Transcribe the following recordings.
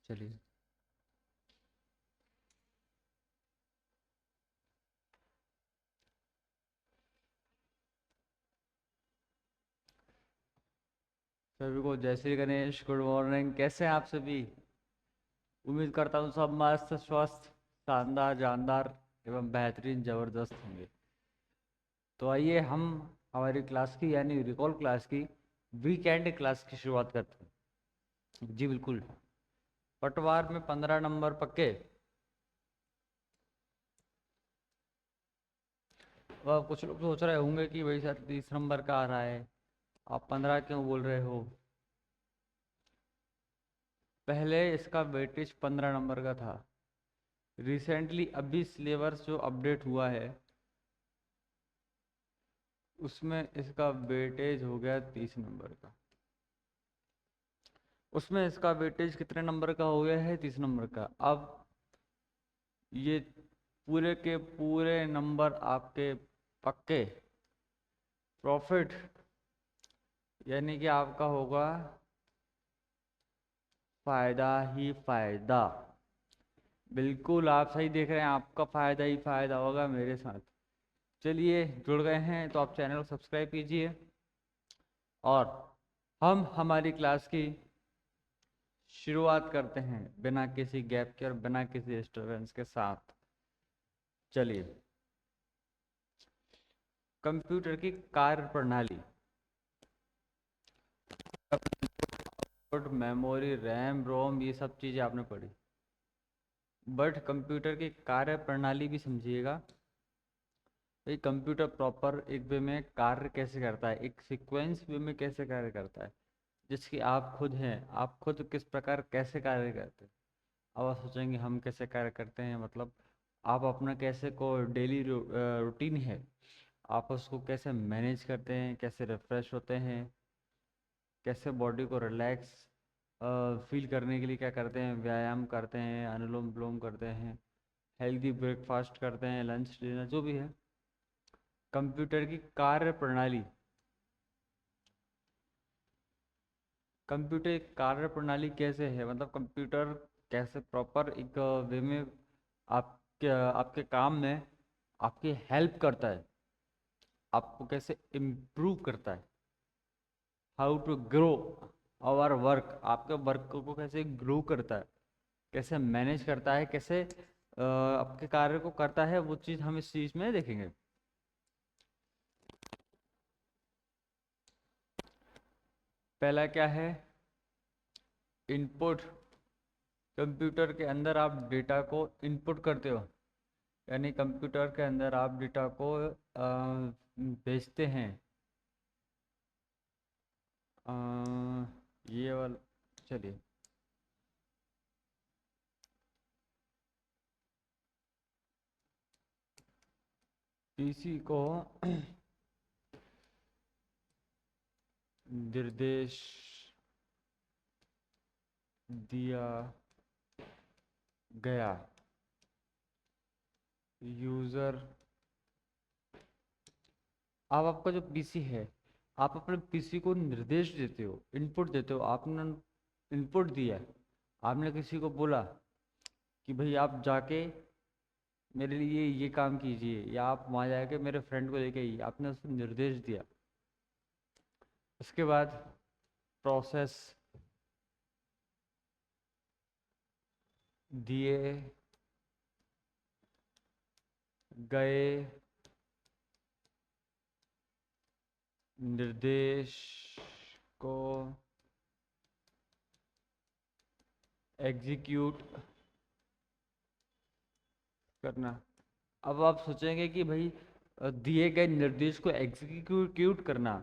चलिए। सभी को जय श्री गणेश, गुड मॉर्निंग। कैसे हैं आप सभी? उम्मीद करता हूँ सब मस्त, स्वस्थ, शानदार, जानदार एवं बेहतरीन, जबरदस्त होंगे। तो आइए हम हमारी क्लास की यानी रिकॉल क्लास की वीकेंड क्लास की शुरुआत करते हैं। जी बिल्कुल। पटवार में 15 नंबर पक्के। वह कुछ लोग सोच रहे होंगे कि भाई सर 30 नंबर का आ रहा है, आप 15 क्यों बोल रहे हो? पहले इसका वेटेज 15 नंबर का था। रिसेंटली अभी सिलेबस जो अपडेट हुआ है उसमें इसका वेटेज हो गया 30 नंबर का। उसमें इसका वेटेज कितने नंबर का हो गया है? 30 नंबर का। अब ये पूरे के पूरे नंबर आपके पक्के प्रॉफिट, यानी कि आपका होगा फायदा ही फायदा। बिल्कुल आप सही देख रहे हैं, आपका फायदा ही फायदा होगा मेरे साथ। चलिए, जुड़ गए हैं तो आप चैनल को सब्सक्राइब कीजिए और हम हमारी क्लास की शुरुआत करते हैं बिना किसी गैप के और बिना किसी डिस्टरबेंस के साथ। चलिए, कंप्यूटर की कार्य प्रणाली, मेमोरी, रैम, रोम, ये सब चीज़ें आपने पढ़ी, बट कंप्यूटर की कार्य प्रणाली भी समझिएगा। भाई कंप्यूटर प्रॉपर एक वे में कार्य कैसे करता है, एक सीक्वेंस वे में कैसे कार्य करता है, जिसकी आप खुद हैं, आप खुद किस प्रकार कैसे कार्य करते हैं। अब आप सोचेंगे हम कैसे कार्य करते हैं, मतलब आप अपना कैसे को डेली रूटीन है, आप उसको कैसे मैनेज करते हैं, कैसे रिफ्रेश होते हैं, कैसे बॉडी को रिलैक्स फील करने के लिए क्या करते हैं, व्यायाम करते हैं, अनुलोम विलोम करते हैं, हेल्दी ब्रेकफास्ट करते हैं, लंच डिनर जो भी है। कंप्यूटर की कार्य प्रणाली, कंप्यूटर की कार्य प्रणाली कैसे है, मतलब कंप्यूटर कैसे प्रॉपर एक वे में आपके आपके काम में आपकी हेल्प करता है, आपको कैसे इम्प्रूव करता है, how to grow our work, आपके वर्क को कैसे ग्रो करता है, कैसे मैनेज करता है, कैसे आपके कार्य को करता है, वो चीज़ हम इस चीज़ में देखेंगे। पहला क्या है? इनपुट। कंप्यूटर के अंदर आप डेटा को इनपुट करते हो, यानी कंप्यूटर के अंदर आप डेटा को भेजते हैं। अ, ये वाला, चलिए, पीसी को निर्देश दिया गया, यूज़र, अब आपका जो पीसी है, आप अपने पीसी को निर्देश देते हो, इनपुट देते हो। आपने इनपुट दिया, आपने किसी को बोला कि भाई आप जाके मेरे लिए ये काम कीजिए, या आप वहाँ जाके मेरे फ्रेंड को लेके आइए, आपने उसको निर्देश दिया। उसके बाद प्रोसेस दिए गए निर्देश को एग्जीक्यूट करना। अब आप सोचेंगे कि भाई दिए गए निर्देश को एग्जीक्यूट करना,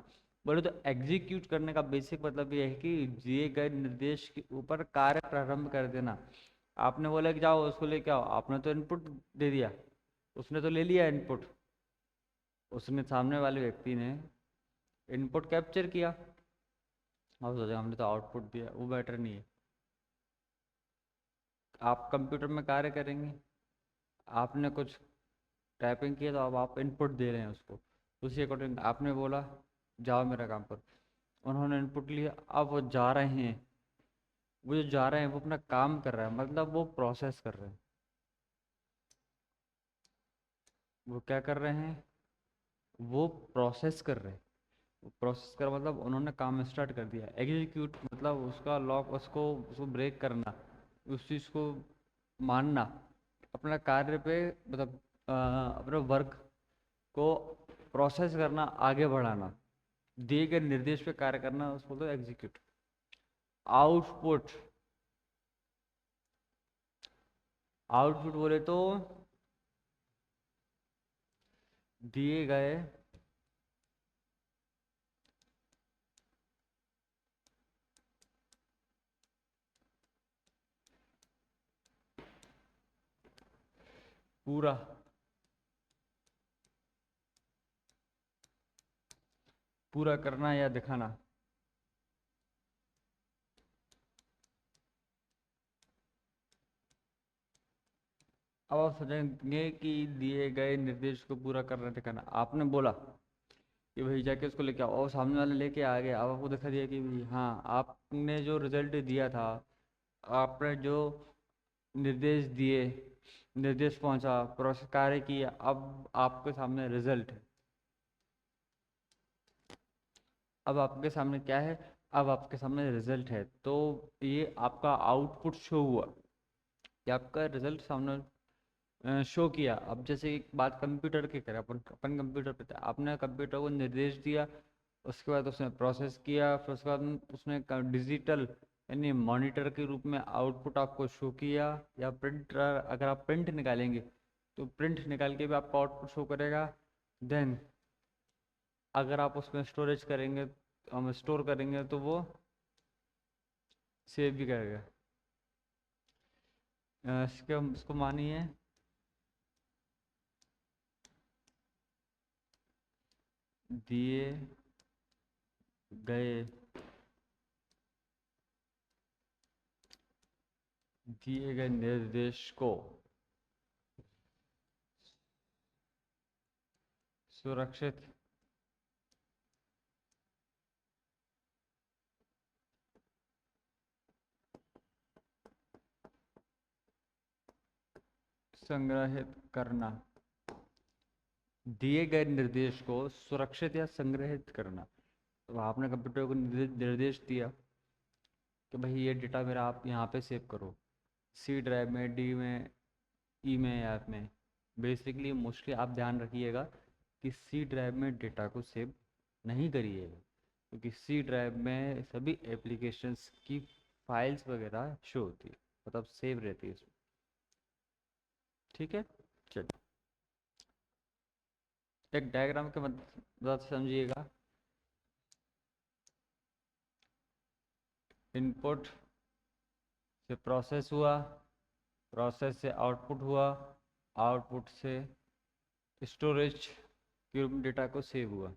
बोले तो एग्जीक्यूट करने का बेसिक मतलब ये है कि दिए गए निर्देश के ऊपर कार्य प्रारंभ कर देना। आपने बोला कि जाओ उसको लेके आओ, आपने तो इनपुट दे दिया, उसने तो ले लिया इनपुट, उसने, सामने वाले व्यक्ति ने इनपुट कैप्चर किया। अब सोचा हमने तो आउटपुट दिया, वो बेटर नहीं है। आप कंप्यूटर में कार्य करेंगे, आपने कुछ टाइपिंग किया तो अब आप इनपुट दे रहे हैं उसको, उसी अकॉर्डिंग आपने बोला जाओ मेरा काम पर, उन्होंने इनपुट लिया, अब वो जा रहे हैं, वो जो जा रहे हैं वो अपना काम कर रहा है, मतलब वो प्रोसेस कर रहे हैं। वो क्या कर रहे हैं? वो प्रोसेस कर रहे हैं। प्रोसेस कर मतलब उन्होंने काम स्टार्ट कर दिया। एग्जीक्यूट मतलब उसका लॉक, उसको उसको ब्रेक करना, उस चीज़ को मानना, अपना कार्य पे मतलब अपने वर्क को प्रोसेस करना, आगे बढ़ाना, दिए गए निर्देश पे कार्य करना, उसको बोलते हैं एग्जीक्यूट। आउटपुट, आउटपुट बोले तो दिए गए पूरा पूरा करना या दिखाना। अब आप समझेंगे कि दिए गए निर्देश को पूरा करना दिखाना, आपने बोला कि भाई जाके उसको लेके आओ, और सामने वाले लेके आ गया। अब आपको दिखा दिया कि भाई हाँ, आपने जो रिजल्ट दिया था, आपने जो निर्देश दिए, निर्देश पहुंचा, प्रोसेस कार्य किया, अब आपके सामने रिजल्ट है। अब आपके सामने क्या है? अब आपके सामने रिजल्ट है, तो ये आपका आउटपुट शो हुआ, ये आपका रिजल्ट सामने शो किया। अब जैसे एक बात कंप्यूटर की करें, अपन अपन कंप्यूटर पे थे, आपने कंप्यूटर को निर्देश दिया, उसके बाद उसने प्रोसेस किया, फिर उसके बाद उसने डिजिटल यानी मॉनिटर के रूप में आउटपुट आपको शो किया। या प्रिंटर, अगर आप प्रिंट निकालेंगे तो प्रिंट निकाल के भी आपका आउटपुट शो करेगा। देन अगर आप उसमें स्टोरेज करेंगे, हम स्टोर करेंगे, तो वो सेव भी करेगा। इसको मानिए दिए गए दिए गए निर्देश को सुरक्षित संग्रहित करना, दिए गए निर्देश को सुरक्षित या संग्रहित करना। तो आपने कंप्यूटर को निर्देश दिया कि भाई ये डेटा मेरा आप यहाँ पे सेव करो, सी ड्राइव में, डी में, ई में, ऐप में। बेसिकली मोस्टली आप ध्यान रखिएगा कि सी ड्राइव में डेटा को सेव नहीं करिएगा, क्योंकि सी ड्राइव में सभी एप्लीकेशंस की फाइल्स वगैरह शो होती है, मतलब सेव रहती है उसमें। ठीक है, चलिए एक डायग्राम के मदद से समझिएगा। इनपुट से प्रोसेस हुआ, प्रोसेस से आउटपुट हुआ, आउटपुट से स्टोरेज के रूप में डेटा को सेव हुआ।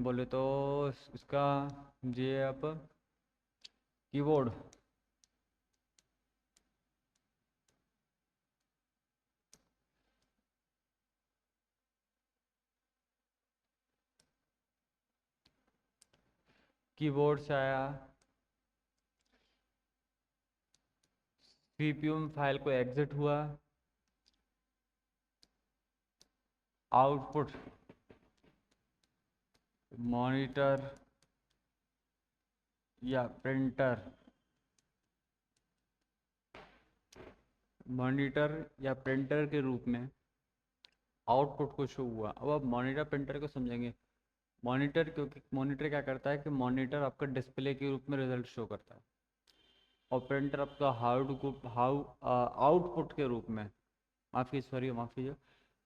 बोले तो इसका ये आप कीबोर्ड, कीबोर्ड से आया, सीपीयू में फाइल को एग्जिट हुआ, आउटपुट मॉनिटर या प्रिंटर, मॉनिटर या प्रिंटर के रूप में आउटपुट को शो हुआ। अब आप मॉनिटर प्रिंटर को समझेंगे। मॉनिटर, क्योंकि मॉनिटर क्या करता है कि मॉनिटर आपका डिस्प्ले के रूप में रिजल्ट शो करता है, और प्रिंटर आपका हाउ आउटपुट के रूप में, माफ़ कीजिए,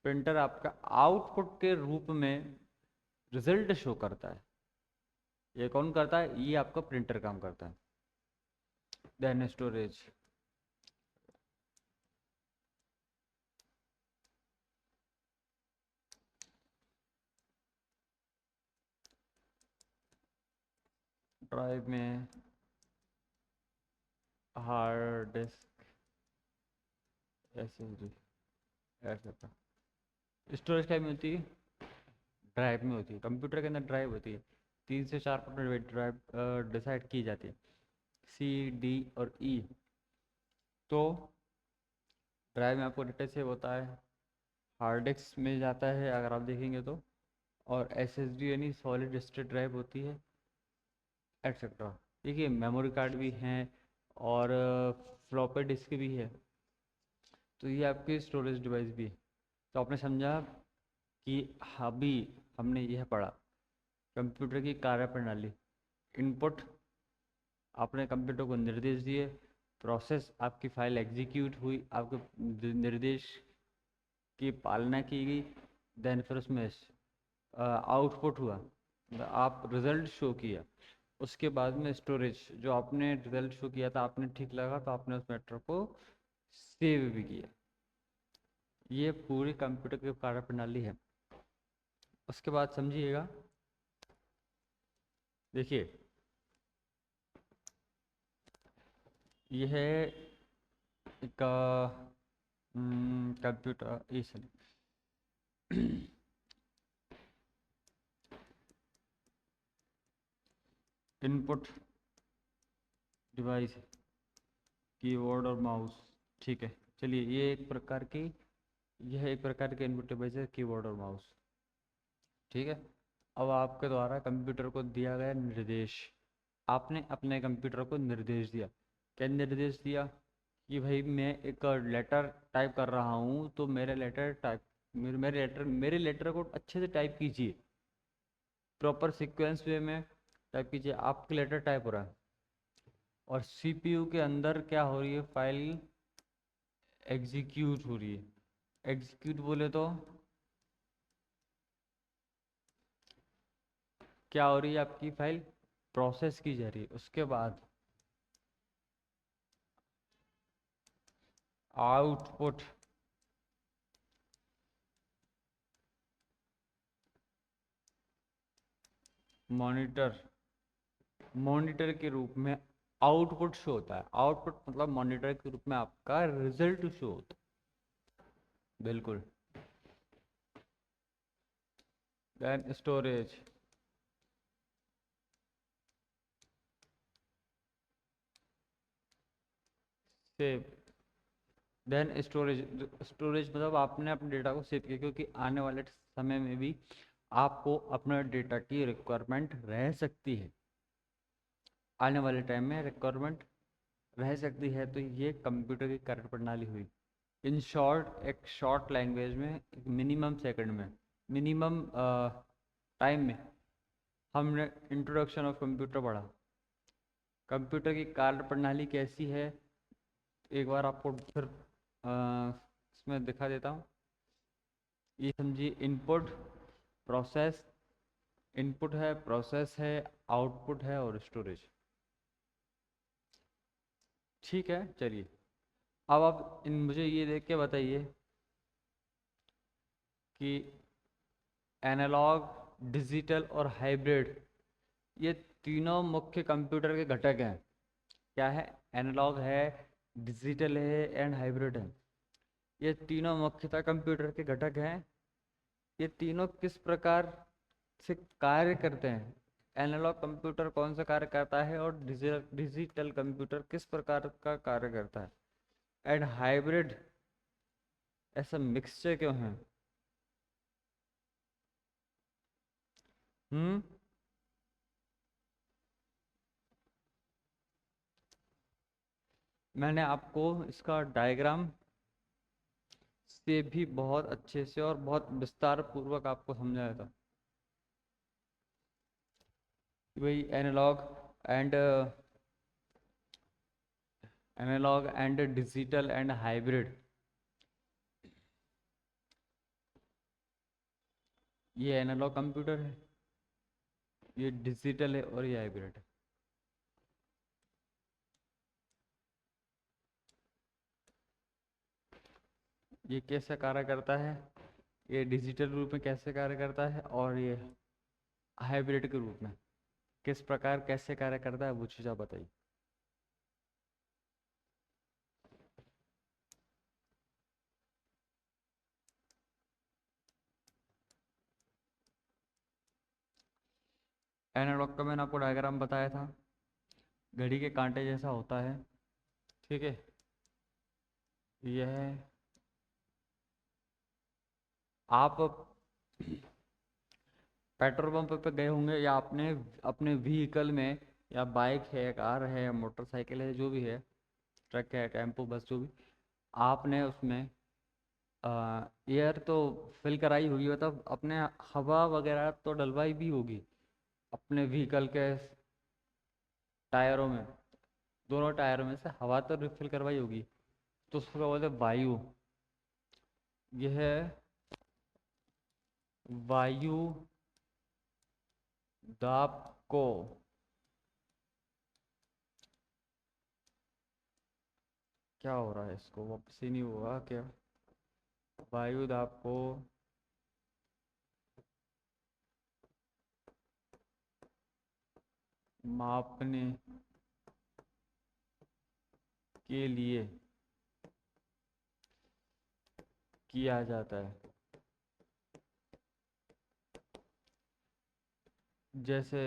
प्रिंटर आपका आउटपुट के रूप में रिजल्ट शो करता है। ये कौन करता है? ये आपका प्रिंटर काम करता है। देन स्टोरेज, ड्राइव में, हार्ड डिस्क, एसएसडी, ऐसा। स्टोरेज टाइप में होती है, ड्राइव में होती है, कंप्यूटर के अंदर ड्राइव होती है। 3 से 4 परसेंट ड्राइव डिसाइड की जाती है, सी डी और ई। तो ड्राइव में आपको डेटा सेव होता है, हार्ड डिस्क में जाता है अगर आप देखेंगे तो, और एसएसडी यानी सॉलिड स्टेट ड्राइव होती है, एटसेट्रा। देखिए मेमोरी कार्ड भी हैं और फ्लॉपी डिस्क भी है। तो ये आपके स्टोरेज डिवाइस भी है। तो आपने समझा कि अभी हमने यह पढ़ा कंप्यूटर की कार्यप्रणाली। इनपुट, आपने कंप्यूटर को निर्देश दिए, प्रोसेस, आपकी फाइल एग्जीक्यूट हुई, आपके निर्देश की पालना की गई, देन फिर उसमें आउटपुट हुआ, आप रिजल्ट शो किया। उसके बाद में स्टोरेज, जो आपने रिजल्ट शो किया था आपने ठीक लगा तो आपने उस मैटर को सेव भी किया। ये पूरी कंप्यूटर की कार्यप्रणाली है। उसके बाद समझिएगा, देखिए यह है एक कंप्यूटर इस इनपुट डिवाइस, कीबोर्ड और माउस। ठीक है, चलिए यह एक प्रकार के इनपुट डिवाइस है, कीबोर्ड और माउस। ठीक है, अब आपके द्वारा कंप्यूटर को दिया गया निर्देश, आपने अपने कंप्यूटर को निर्देश दिया। क्या निर्देश दिया कि भाई मैं एक लेटर टाइप कर रहा हूँ, तो मेरे लेटर को अच्छे से टाइप कीजिए, प्रॉपर सीक्वेंस वे में टाइप कीजिए। आपके लेटर टाइप हो रहा है और सीपीयू के अंदर क्या हो रही है, फाइल एग्जीक्यूट हो रही है। एग्जीक्यूट बोले तो क्या हो रही है, आपकी फाइल प्रोसेस की जा रही है। उसके बाद आउटपुट, मॉनिटर के रूप में आउटपुट शो होता है। आउटपुट मतलब मॉनिटर के रूप में आपका रिजल्ट शो होता है। बिल्कुल। Then storage, save. Then storage मतलब आपने अपने डेटा को सेव किया, क्योंकि आने वाले समय में भी आपको अपने डेटा की रिक्वायरमेंट रह सकती है। आने वाले टाइम में रिक्वायरमेंट रह सकती है। तो ये कंप्यूटर की कार्यप्रणाली हुई। इन शॉर्ट, एक शॉर्ट लैंग्वेज में, एक मिनिमम सेकंड में, मिनिमम टाइम में हमने इंट्रोडक्शन ऑफ कंप्यूटर पढ़ा। कंप्यूटर की कार्यप्रणाली कैसी है, एक बार आपको फिर इसमें दिखा देता हूँ। ये समझिए, प्रोसेस इनपुट है, प्रोसेस है, आउटपुट है और स्टोरेज। ठीक है, चलिए अब आप मुझे ये देख के बताइए कि एनालॉग, डिजिटल और हाइब्रिड, ये तीनों मुख्य कंप्यूटर के घटक हैं। क्या है, एनालॉग है, डिजिटल है एंड हाइब्रिड है। ये तीनों मुख्यतः कंप्यूटर के घटक हैं। ये तीनों किस प्रकार से कार्य करते हैं, एनालॉग कंप्यूटर कौन सा कार्य करता है और डिजिटल कंप्यूटर किस प्रकार का कार्य करता है, एंड हाइब्रिड ऐसा मिक्सचर क्यों है। हम्म मैंने आपको इसका डायग्राम से भी बहुत अच्छे से और बहुत विस्तार पूर्वक आपको समझाया था कि भाई and analog and digital and hybrid, ये एनालॉग कंप्यूटर है, ये डिजिटल है और ये हाइब्रिड है। ये कैसे कार्य करता है, ये डिजिटल रूप में कैसे कार्य करता है और ये हाइब्रिड के रूप में किस प्रकार कैसे कार्य करता है, वो चीज़ आप बताइए। एनालॉग का मैंने आपको डायग्राम बताया था, घड़ी के कांटे जैसा होता है, ठीक है। यह आप पेट्रोल पंप पे गए होंगे या आपने अपने व्हीकल में, या बाइक है, कार है, मोटरसाइकिल है, जो भी है, ट्रक है, टेम्पो, बस, जो भी, आपने उसमें एयर तो फिल कराई होगी, मतलब अपने हवा वगैरह तो डलवाई भी होगी अपने व्हीकल के टायरों में, दोनों टायरों में से हवा तो रिफिल करवाई होगी, तो उसको क्या बोलते हैं, वायु। यह वायु दाब को क्या हो रहा है, इसको वापस ही नहीं हुआ क्या, वायु दाब को मापने के लिए किया जाता है। जैसे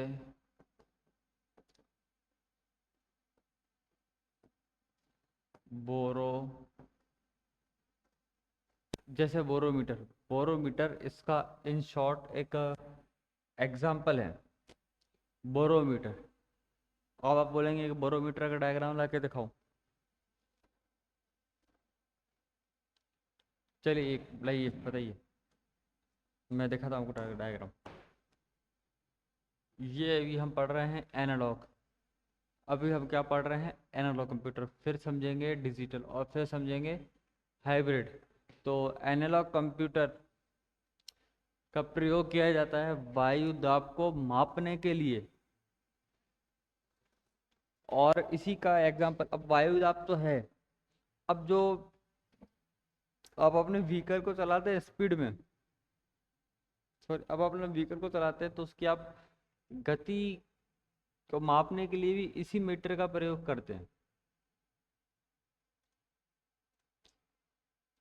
बोरो जैसे बोरोमीटर, बोरोमीटर इसका इन शॉर्ट एक एग्जाम्पल है, बोरोमीटर। अब आप बोलेंगे कि बोरोमीटर का डायग्राम ला के दिखाओ, चलिए एक लाइए, बताइए, मैं दिखाता हूँ आपको डायग्राम। ये अभी हम पढ़ रहे हैं एनालॉग, अभी हम क्या पढ़ रहे हैं, एनालॉग कंप्यूटर, फिर समझेंगे डिजिटल, और फिर समझेंगे हाइब्रिड। तो एनालॉग कंप्यूटर का प्रयोग किया जाता है वायु दाब को मापने के लिए, और इसी का एग्जांपल, अब वायु दाब तो है, अब जो आप अपने व्हीकल को चलाते हैं स्पीड में, सॉरी, अब अपने व्हीकल को चलाते हैं तो उसकी आप गति को मापने के लिए भी इसी मीटर का प्रयोग करते हैं,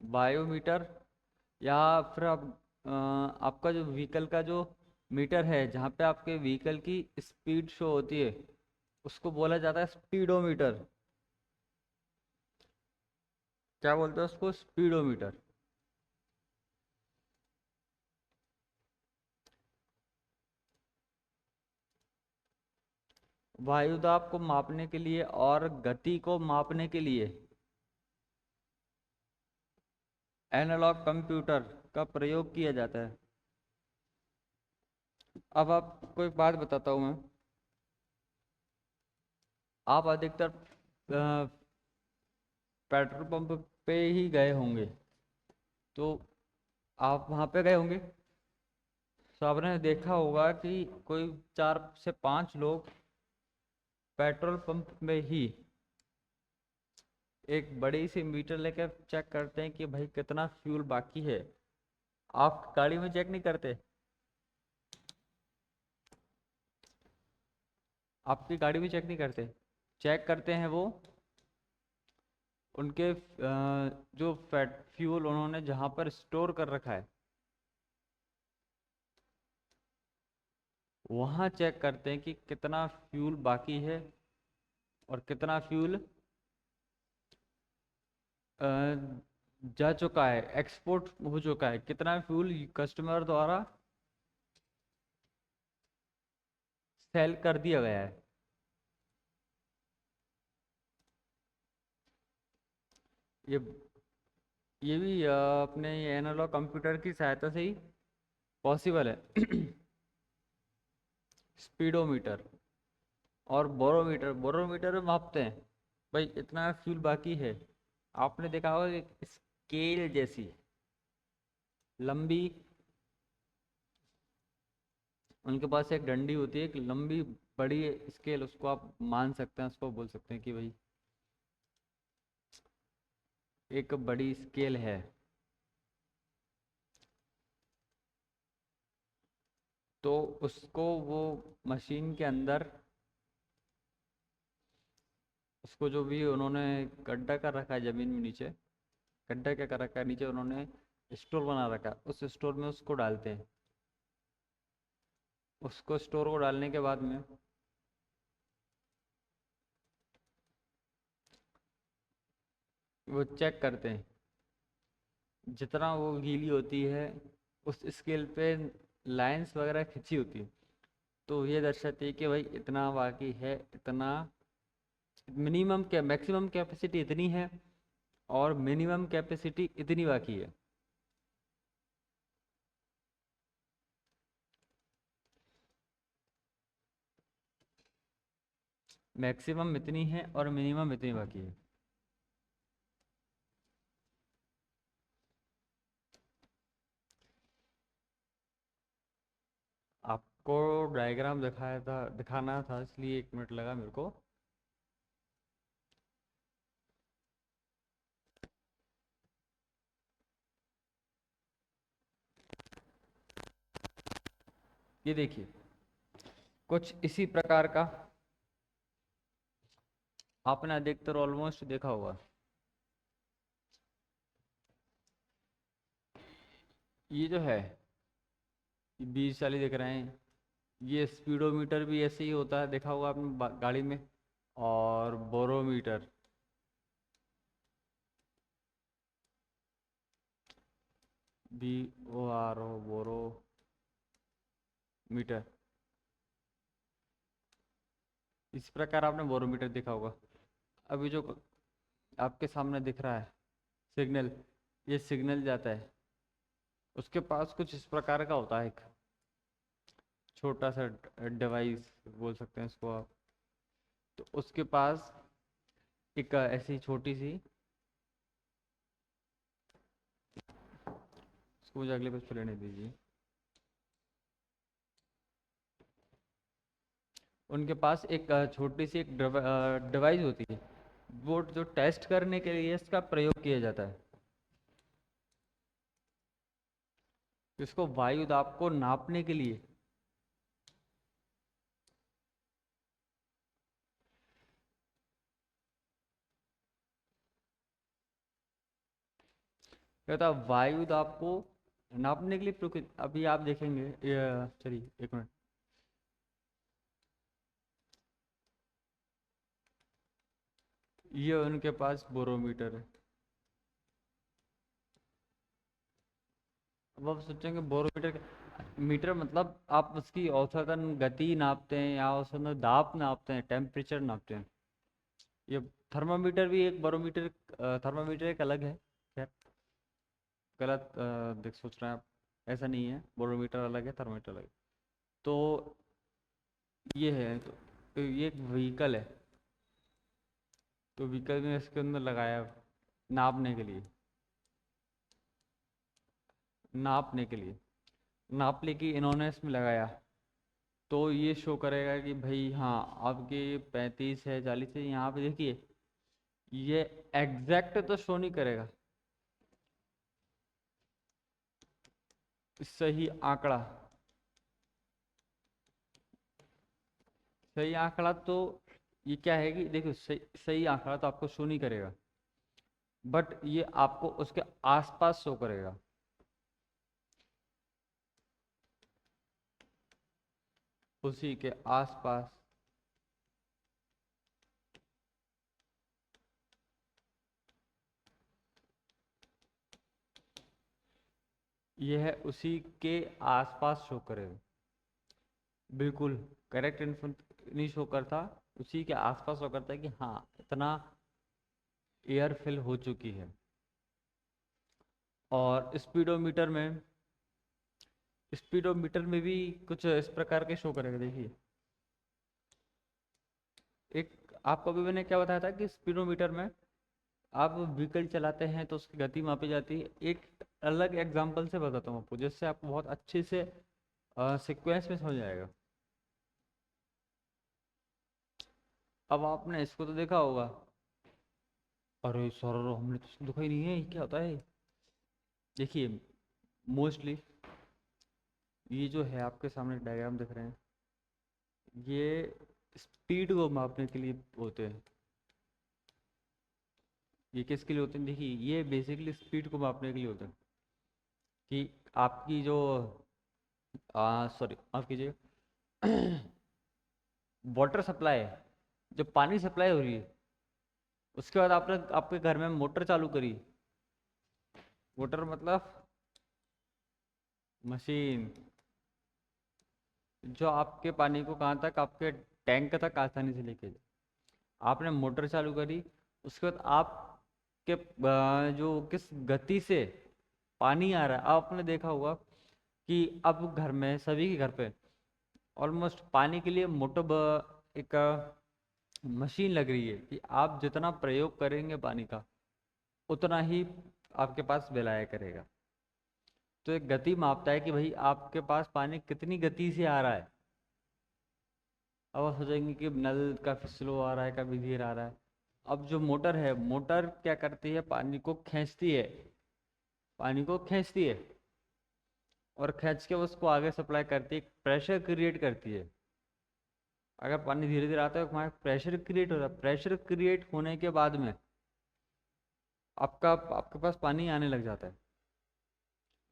बायोमीटर। या फिर आप आपका जो व्हीकल का जो मीटर है, जहाँ पे आपके व्हीकल की स्पीड शो होती है, उसको बोला जाता है स्पीडोमीटर। क्या बोलते हैं उसको, स्पीडोमीटर। वायु दाब को मापने के लिए और गति को मापने के लिए एनालॉग कंप्यूटर का प्रयोग किया जाता है। अब आपको एक बात बताता हूँ मैं, आप अधिकतर पेट्रोल पंप पे ही गए होंगे, तो आप वहाँ पे गए होंगे, तो आपने देखा होगा कि कोई 4 से 5 लोग पेट्रोल पंप में ही एक बड़ी सी मीटर लेकर चेक करते हैं कि भाई कितना फ्यूल बाकी है। आप गाड़ी में चेक नहीं करते, आपकी गाड़ी में चेक नहीं करते, चेक करते हैं वो उनके जो फैट फ्यूल उन्होंने जहाँ पर स्टोर कर रखा है, वहाँ चेक करते हैं कि कितना फ्यूल बाकी है और कितना फ्यूल जा चुका है, एक्सपोर्ट हो चुका है, कितना फ्यूल कस्टमर द्वारा सेल कर दिया गया है। ये ये भी अपने एनालॉग कंप्यूटर की सहायता से ही पॉसिबल है। स्पीडोमीटर और बोरोमीटर, बोरोमीटर में मापते हैं भाई इतना फ्यूल बाकी है। आपने देखा होगा एक स्केल जैसी लंबी, उनके पास एक डंडी होती है, एक लंबी बड़ी स्केल, उसको आप मान सकते हैं, उसको बोल सकते हैं कि भाई एक बड़ी स्केल है। तो उसको वो मशीन के अंदर, उसको जो भी उन्होंने गड्ढा कर रखा है ज़मीन में नीचे, गड्ढा क्या कर रखा है नीचे उन्होंने, स्टोर बना रखा है, उस स्टोर में उसको डालते हैं। उसको स्टोर को डालने के बाद में वो चेक करते हैं, जितना वो गीली होती है उस स्केल पे लाइंस वगैरह खिंची होती है, तो ये दर्शाती है कि भाई इतना बाकी है, इतना मिनिमम क्या मैक्सिमम कैपेसिटी इतनी है और मिनिमम कैपेसिटी इतनी बाकी है। मैक्सिमम इतनी है और मिनिमम इतनी बाकी है। आपको डायग्राम दिखाना था इसलिए 1 मिनट लगा मेरे को। ये देखिए कुछ इसी प्रकार का आपने अधिकतर ऑलमोस्ट देखा होगा। ये जो है 20 40 दिख रहे हैं, ये स्पीडोमीटर भी ऐसे ही होता है, देखा होगा आपने गाड़ी में। और बोरोमीटर, BORO बोरोमीटर, इस प्रकार आपने बोरोमीटर देखा होगा। अभी जो आपके सामने दिख रहा है सिग्नल, ये सिग्नल जाता है, उसके पास कुछ इस प्रकार का होता है, एक छोटा सा डिवाइस बोल सकते हैं इसको आप। तो उसके पास एक ऐसी छोटी सी, इसको मुझे अगले पेज पे लेने दीजिए। उनके पास एक छोटी सी एक डिवाइस होती है, वो जो टेस्ट करने के लिए इसका प्रयोग किया जाता है। इसको वायु दाब को नापने के लिए कहता है, वायु दाब को नापने के लिए अभी आप देखेंगे, चलिए 1 मिनट। ये उनके पास बोरोमीटर है। अब आप सोचेंगे बोरोमीटर मीटर मतलब आप उसकी औसतन गति नापते हैं या औसतन दाब नापते हैं, टेम्परेचर नापते हैं। ये थर्मामीटर भी एक बोरोमीटर, थर्मामीटर एक अलग है। खैर गलत देख सोच रहे हैं आप, ऐसा नहीं है, बोरोमीटर अलग है, थर्मामीटर अलग है। तो ये है, तो ये एक व्हीकल है, तो व्हीकल में इसके अंदर लगाया नापने के लिए, नापने के लिए नापने की इन्होंने इसमें लगाया, तो ये शो करेगा कि भाई हाँ आपके 35 है 40 है। यहाँ पे देखिए ये एग्जैक्ट तो शो नहीं करेगा, सही आंकड़ा, सही आंकड़ा तो ये क्या है कि देखो सही आंकड़ा तो आपको शो नहीं करेगा, बट ये आपको उसके आसपास शो करेगा। उसी के आसपास ये है, उसी के आसपास शो करेगा। बिल्कुल करेक्ट इन्फो नहीं शो करता, उसी के आसपास शो करता है कि हाँ इतना एयर फिल हो चुकी है। और स्पीडोमीटर में भी कुछ इस प्रकार के शो करेगा। देखिए एक आपको भी मैंने क्या बताया था कि स्पीडोमीटर में आप व्हीकल चलाते हैं तो उसकी गति मापी जाती है। एक अलग एग्जांपल से बताता हूँ आपको, जिससे आपको बहुत अच्छे से सीक्वेंस में समझ आएगा। अब आपने इसको तो देखा होगा, अरे सर हमने तो इसको देखा ही नहीं है, ये क्या होता है। देखिए मोस्टली ये जो है आपके सामने डायग्राम दिख रहे हैं, ये स्पीड को मापने के लिए होते हैं। ये किसके लिए होते हैं, देखिए ये बेसिकली स्पीड को मापने के लिए होते हैं कि आपकी जो सॉरी माफ कीजिए, वाटर सप्लाई, जब पानी सप्लाई हो रही है, उसके बाद आपने आपके घर में मोटर चालू करी। मोटर मतलब मशीन, जो आपके पानी को कहाँ तक, आपके टैंक तक आसानी से लेके जाए। आपने मोटर चालू करी, उसके बाद आपके जो किस गति से पानी आ रहा है, आपने देखा होगा कि अब घर में सभी के घर पे ऑलमोस्ट पानी के लिए एक मशीन लग रही है कि आप जितना प्रयोग करेंगे पानी का, उतना ही आपके पास बिल आया करेगा। तो एक गति मापता है कि भाई आपके पास पानी कितनी गति से आ रहा है। अब आप सोचेंगे कि नल काफ़ी स्लो आ रहा है, कभी धीरे आ रहा है। अब जो मोटर है, मोटर क्या करती है, पानी को खींचती है, पानी को खींचती है और खींच के उसको आगे सप्लाई करती है, प्रेशर क्रिएट करती है। अगर पानी धीरे धीरे आता है तो वहाँ प्रेशर क्रिएट हो रहा है, प्रेशर क्रिएट होने के बाद में आपके पास पानी आने लग जाता है।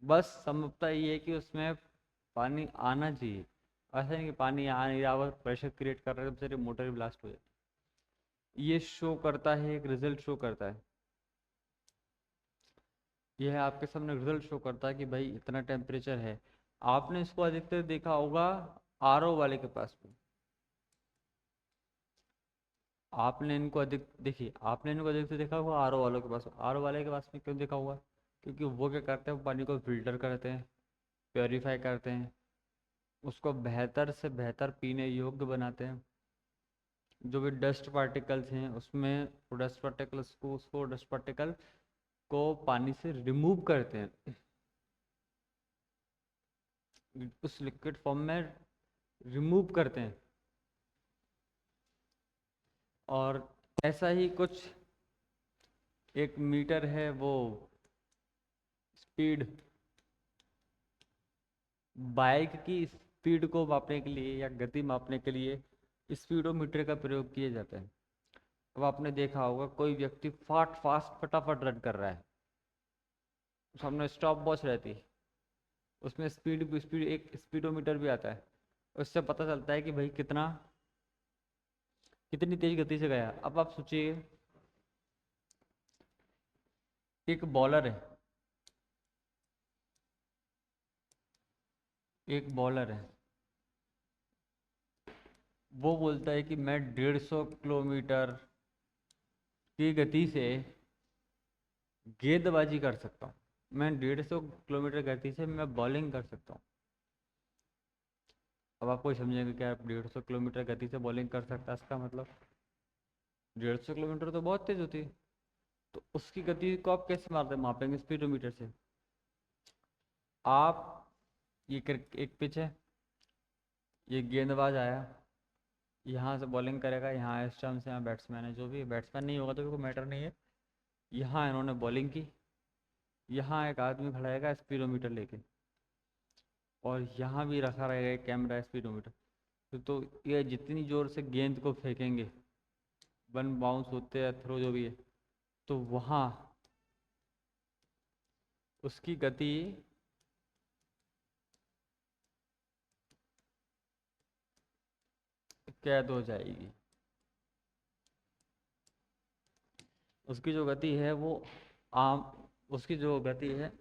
बस समझता ये है कि उसमें पानी आना चाहिए। ऐसा नहीं कि पानी आ नहीं रहा और प्रेशर क्रिएट कर रहा है तो बेचारी मोटर ही ब्लास्ट हो जाती। ये शो करता है, एक रिजल्ट शो करता है। यह आपके सामने रिजल्ट शो करता है कि भाई इतना टेम्परेचर है। आपने इसको अधिकतर देखा होगा आरओ वाले के पास में। आपने इनको अधिक देखिए, आपने इनको अधिकतर देखा होगा आरओ वालों के पास। आरओ वाले के पास में क्यों देखा होगा? क्योंकि वो क्या करते हैं, वो पानी को फिल्टर करते हैं, प्योरीफाई करते हैं, उसको बेहतर से बेहतर पीने योग्य बनाते हैं। जो भी डस्ट पार्टिकल्स हैं उसमें, वो डस्ट पार्टिकल्स को, उसको डस्ट पार्टिकल को पानी से रिमूव करते हैं, उस लिक्विड फॉर्म में रिमूव करते हैं। और ऐसा ही कुछ एक मीटर है, वो स्पीड, बाइक की स्पीड को मापने के लिए या गति मापने के लिए स्पीडोमीटर का प्रयोग किया जाता है। अब आपने देखा होगा कोई व्यक्ति फास्ट फटाफट रन कर रहा है, सामने स्टॉप वॉच रहती है, उसमें स्पीड एक स्पीडोमीटर भी आता है, उससे पता चलता है कि भाई कितनी तेज गति से गया। अब आप सोचिए, एक बॉलर है, एक बॉलर है, वो बोलता है कि मैं 150 किलोमीटर की गति से गेंदबाजी कर सकता हूँ, मैं 150 किलोमीटर गति से मैं बॉलिंग कर सकता हूँ। अब आप कोई समझेंगे कि आप 150 किलोमीटर गति से बॉलिंग कर सकता है, इसका मतलब 150 किलोमीटर तो बहुत तेज होती है। तो उसकी गति को आप कैसे मापेंगे? स्पीडोमीटर से। आप एक पिच है, ये गेंदबाज आया, यहाँ से बॉलिंग करेगा, यहाँ स्टम्प से, यहाँ बैट्समैन है, जो भी बैट्समैन नहीं होगा तो कोई मैटर नहीं है। यहाँ इन्होंने बॉलिंग की, यहाँ एक आदमी खड़ा रहेगा स्पीडोमीटर लेके, और यहाँ भी रखा रहेगा एक कैमरा स्पीडोमीटर। तो ये जितनी ज़ोर से गेंद को फेंकेंगे, वन बाउंस होते हैं, थ्रो जो भी है, तो वहाँ उसकी गति कैद हो जाएगी। उसकी जो गति है वो आम उसकी जो गति है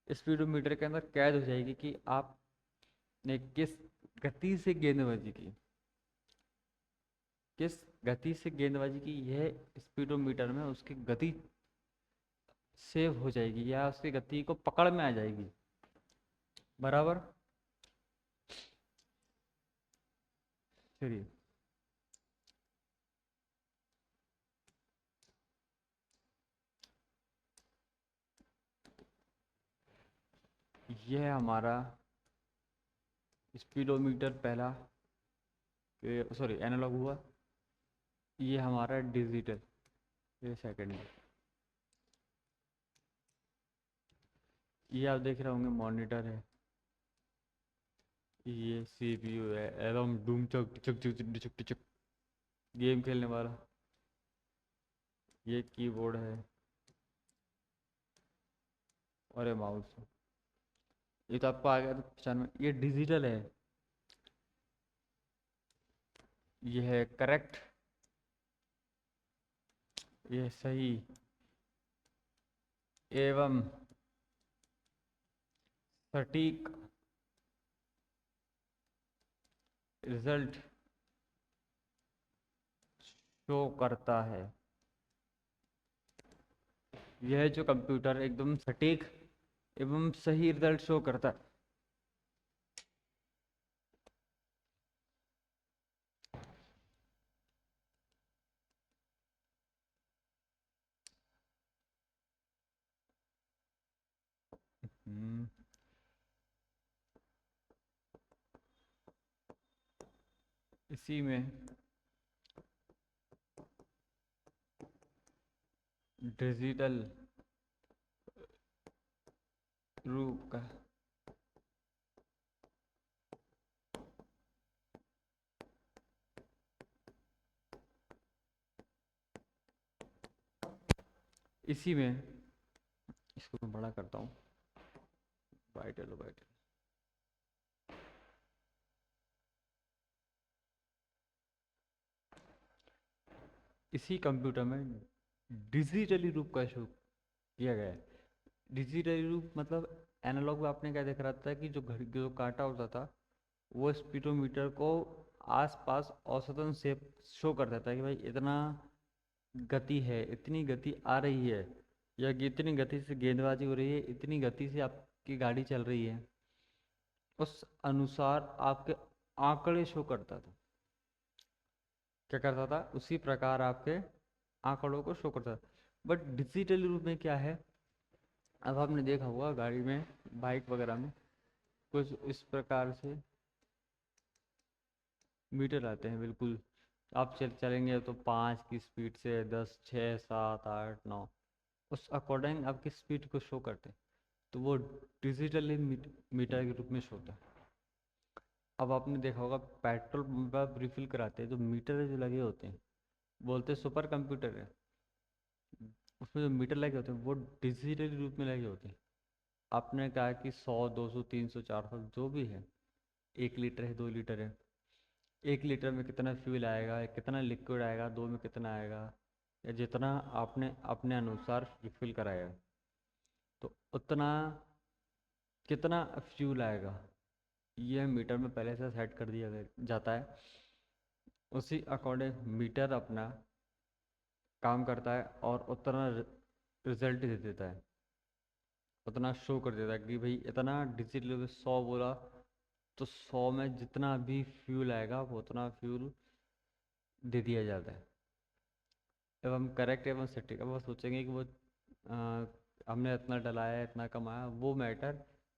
स्पीडोमीटर के अंदर कैद हो जाएगी कि आपने किस गति से गेंदबाजी की, किस गति से गेंदबाजी की, यह स्पीडोमीटर में उसकी गति सेव हो जाएगी या उसकी गति को पकड़ में आ जाएगी। बराबर। चलिए, यह हमारा स्पीडोमीटर पहला, सॉरी एनालॉग हुआ, ये हमारा डिजिटल, ये सेकंड है। ये आप देख रहे होंगे मॉनिटर है, ये सीपीयू है, एलम डूम चक चक चक चक चक चक, गेम खेलने वाला। ये कीबोर्ड है और ये माउस। ये तो आपको आ गया तो पहचान में, ये डिजिटल है। यह है करेक्ट, यह सही एवं सटीक रिजल्ट शो करता है। यह जो कंप्यूटर एकदम सटीक एवं सही रिजल्ट शो करता है। हम्म, इसी में डिजिटल रूप का इसी में इसको मैं बड़ा करता हूँ, बाइटल बाइटल। इसी कंप्यूटर में डिजिटली रूप का शो किया गया है। डिजिटली रूप मतलब एनालॉग में आपने क्या देख रहा था कि जो घड़ी जो कांटा होता था वो स्पीडोमीटर को आसपास औसतन से शो करता था कि भाई इतना गति है, इतनी गति आ रही है, या कि इतनी गति से गेंदबाजी हो रही है, इतनी गति से आपकी गाड़ी चल रही है। उस अनुसार आपके आंकड़े शो करता था। क्या करता था? उसी प्रकार आपके आंकड़ों को शो करता था। बट डिजिटल रूप में क्या है, अब आपने देखा होगा गाड़ी में, बाइक वगैरह में कुछ इस प्रकार से मीटर आते हैं। बिल्कुल आप चलेंगे तो 5 की स्पीड से 10, 6, 7, 8, 9 उस अकॉर्डिंग आपकी स्पीड को शो करते हैं। तो वो डिजिटली मीटर के रूप में शो होता है। अब आपने देखा होगा पेट्रोल पंप पर आप रिफिल कराते हैं तो मीटर जो लगे होते हैं, बोलते हैं सुपर कंप्यूटर है। उसमें जो मीटर लगे होते हैं वो डिजिटल रूप में लगे होते हैं। आपने कहा कि 100, 200, 300, 400 जो भी है, 1 लीटर है, 2 लीटर है, 1 लीटर में कितना फ्यूल आएगा, कितना लिक्विड आएगा, 2 में कितना आएगा, या जितना आपने अपने अनुसार रिफिल कराया तो उतना कितना फ्यूल आएगा, ये मीटर में पहले से सेट कर दिया जाता है। उसी अकॉर्डिंग मीटर अपना काम करता है और उतना रिजल्ट दे देता है, उतना शो कर देता है कि भाई इतना डिजिटल 100 बोला तो 100 में जितना भी फ्यूल आएगा वो उतना फ्यूल दे दिया जाता है। एवं करेक्ट एवं सटीक। अब वो सोचेंगे कि वो हमने इतना डलाया, इतना कमाया, वो मैटर।